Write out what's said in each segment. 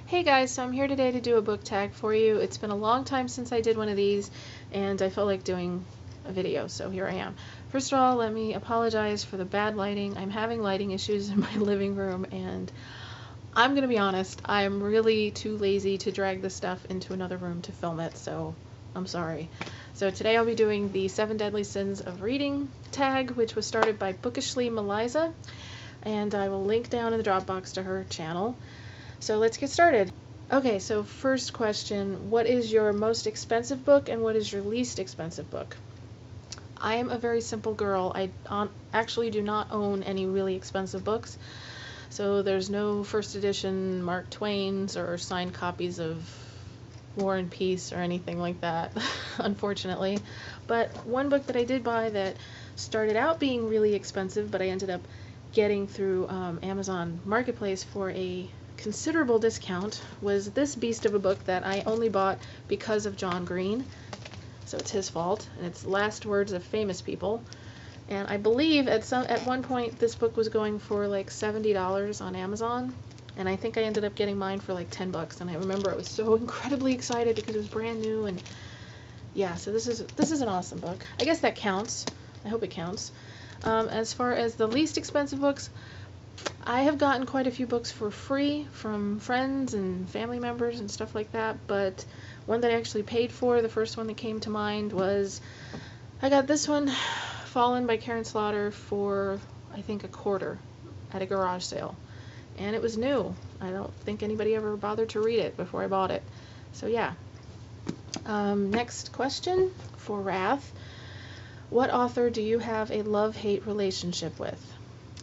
Hey guys, so I'm here today to do a book tag for you. It's been a long time since I did one of these, and I felt like doing a video, so here I am. First of all, let me apologize for the bad lighting. I'm having lighting issues in my living room, and I'm gonna be honest, I'm really too lazy to drag this stuff into another room to film it, so I'm sorry. So today I'll be doing the 7 Deadly Sins of Reading tag, which was started by BookishlyMalyza, and I will link down in the Dropbox to her channel. So let's get started. Okay, so first question, what is your most expensive book and what is your least expensive book? I am a very simple girl. I actually do not own any really expensive books. So there's no first edition Mark Twain's or signed copies of War and Peace or anything like that, unfortunately. But one book that I did buy that started out being really expensive, but I ended up getting through Amazon Marketplace for a considerable discount was this beast of a book that I only bought because of John Green, so it's his fault, and it's Last Words of Famous People. And I believe at one point this book was going for like $70 on Amazon, and I think I ended up getting mine for like $10. And I remember I was so incredibly excited because it was brand new, and yeah, so this is an awesome book. I guess that counts. I hope it counts. As far as the least expensive books, I have gotten quite a few books for free from friends and family members and stuff like that, but one that I actually paid for, the first one that came to mind was, I got this one, Fallen by Karen Slaughter, for I think $1/4 at a garage sale. And it was new. I don't think anybody ever bothered to read it before I bought it. So yeah. Next question for Wrath. What author do you have a love-hate relationship with?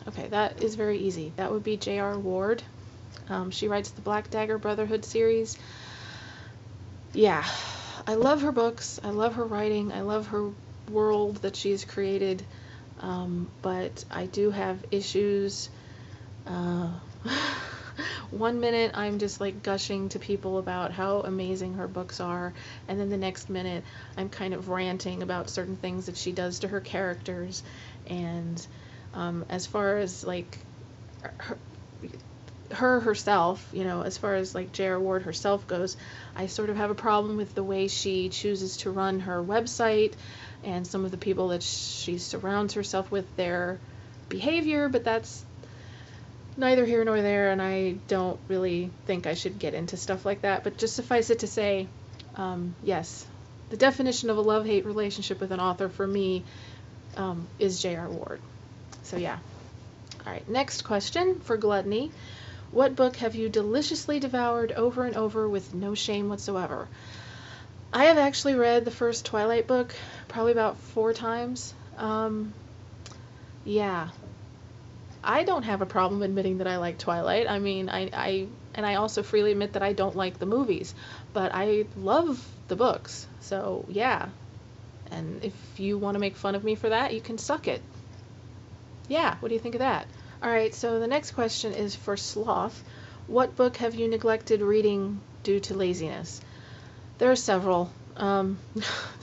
Okay, that is very easy. That would be J.R. Ward. She writes the Black Dagger Brotherhood series. Yeah, I love her books. I love her writing. I love her world that she's created. But I do have issues. One minute I'm just like gushing to people about how amazing her books are, and then the next minute I'm kind of ranting about certain things that she does to her characters. And as far as like herself, you know, as far as like J.R. Ward herself goes, I sort of have a problem with the way she chooses to run her website and some of the people that she surrounds herself with, their behavior, but that's neither here nor there, and I don't really think I should get into stuff like that. But just suffice it to say, yes, the definition of a love-hate relationship with an author for me is J.R. Ward. So yeah. Alright, next question for Gluttony. What book have you deliciously devoured over and over with no shame whatsoever? I have actually read the first Twilight book probably about 4 times. Yeah. I don't have a problem admitting that I like Twilight. I mean, I also freely admit that I don't like the movies, but I love the books. So yeah. And if you want to make fun of me for that, you can suck it. Yeah, what do you think of that? Alright, so the next question is for Sloth. What book have you neglected reading due to laziness? There are several. The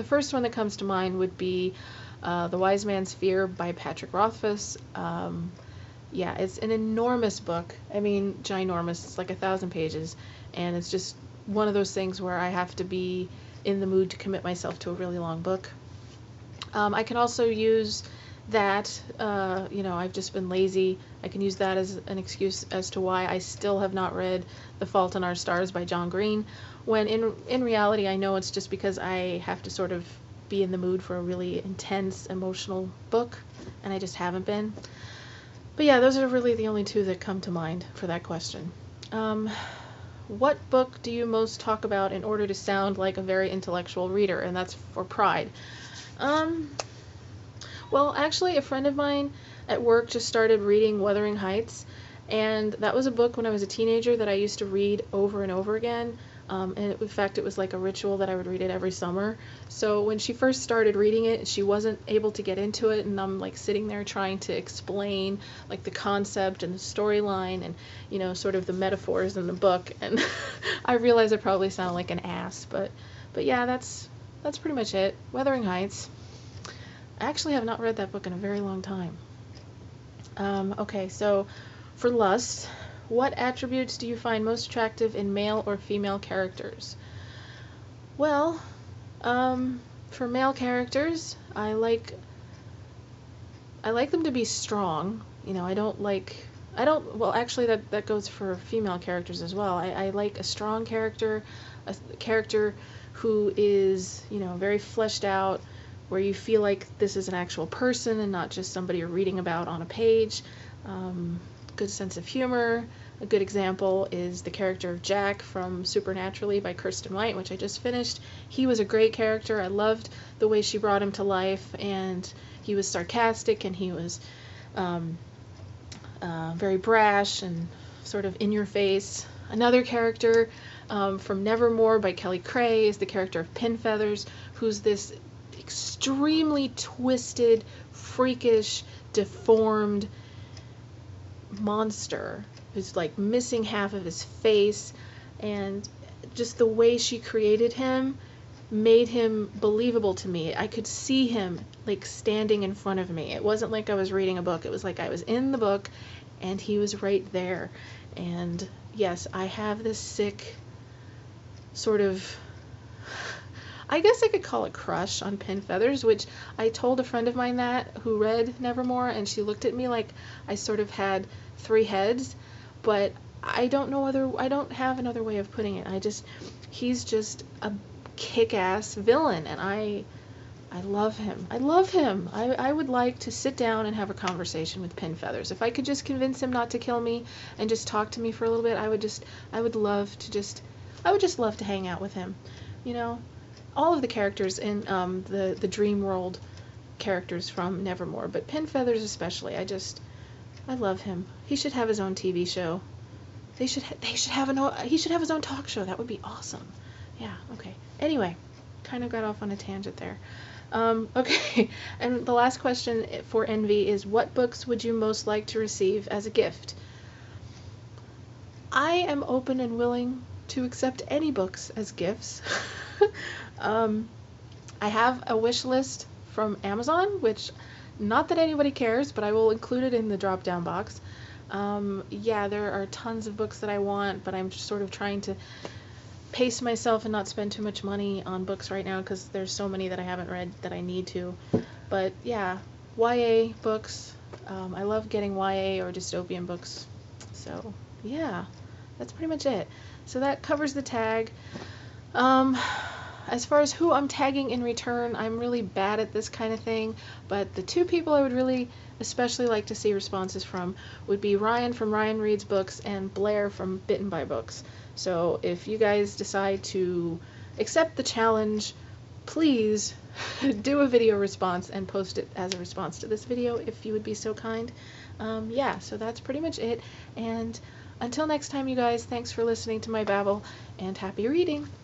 first one that comes to mind would be The Wise Man's Fear by Patrick Rothfuss. Yeah, it's an enormous book. I mean, ginormous. It's like 1,000 pages. And it's just one of those things where I have to be in the mood to commit myself to a really long book. I can also use that, you know, I've just been lazy. I can use that as an excuse as to why I still have not read The Fault in Our Stars by John Green, when in reality I know it's just because I have to sort of be in the mood for a really intense, emotional book, and I just haven't been. But yeah, those are really the only 2 that come to mind for that question. What book do you most talk about in order to sound like a very intellectual reader? And that's for Pride. Well, actually, a friend of mine at work just started reading Wuthering Heights, and that was a book when I was a teenager that I used to read over and over again. And in fact, it was like a ritual that I would read it every summer. So when she first started reading it, she wasn't able to get into it, and I'm like sitting there trying to explain like the concept and the storyline and, you know, sort of the metaphors in the book. And I realize I probably sound like an ass, but yeah, that's pretty much it. Wuthering Heights. I actually have not read that book in a very long time. Okay, so for Lust, What attributes do you find most attractive in male or female characters? Well, for male characters, I like them to be strong. You know, well, actually that goes for female characters as well. I like a strong character, a character who is, you know, very fleshed out, where you feel like this is an actual person and not just somebody you're reading about on a page. Good sense of humor. A good example is the character of Jack from Supernaturally by Kirsten White, which I just finished. He was a great character. I loved the way she brought him to life, and he was sarcastic, and he was very brash and sort of in your face. Another character from Nevermore by Kelly Cray is the character of Pinfeathers, who's this extremely twisted, freakish, deformed monster who's like missing half of his face, and just the way she created him made him believable to me. I could see him like standing in front of me. It wasn't like I was reading a book. It was like I was in the book and he was right there. And yes, I have this sick sort of, I guess I could call it crush on Pinfeathers, which I told a friend of mine that who read Nevermore, and she looked at me like I sort of had three heads, but I don't have another way of putting it. He's just a kick-ass villain, and I love him. I would like to sit down and have a conversation with Pinfeathers. If I could just convince him not to kill me and just talk to me for a little bit, I would just love to hang out with him. You know, all of the characters in the Dream World characters from Nevermore, but Pinfeathers especially. I love him. He should have his own TV show. He should have his own talk show. That would be awesome. Yeah, okay. Anyway, kind of got off on a tangent there. Okay, and the last question for Envy is, what books would you most like to receive as a gift? I am open and willing to accept any books as gifts. I have a wish list from Amazon, which, not that anybody cares, but I will include it in the drop-down box. Yeah, there are tons of books that I want, but I'm just sort of trying to pace myself and not spend too much money on books right now because there's so many that I haven't read that I need to. But yeah, YA books. I love getting YA or dystopian books. So yeah, that's pretty much it. So that covers the tag. As far as who I'm tagging in return, I'm really bad at this kind of thing, but the two people I would really especially like to see responses from would be Ryan from Ryan Reads Books and Blair from Bitten by Books. So if you guys decide to accept the challenge, please do a video response and post it as a response to this video if you would be so kind. Yeah, so that's pretty much it, and until next time, you guys, thanks for listening to my babble, and happy reading!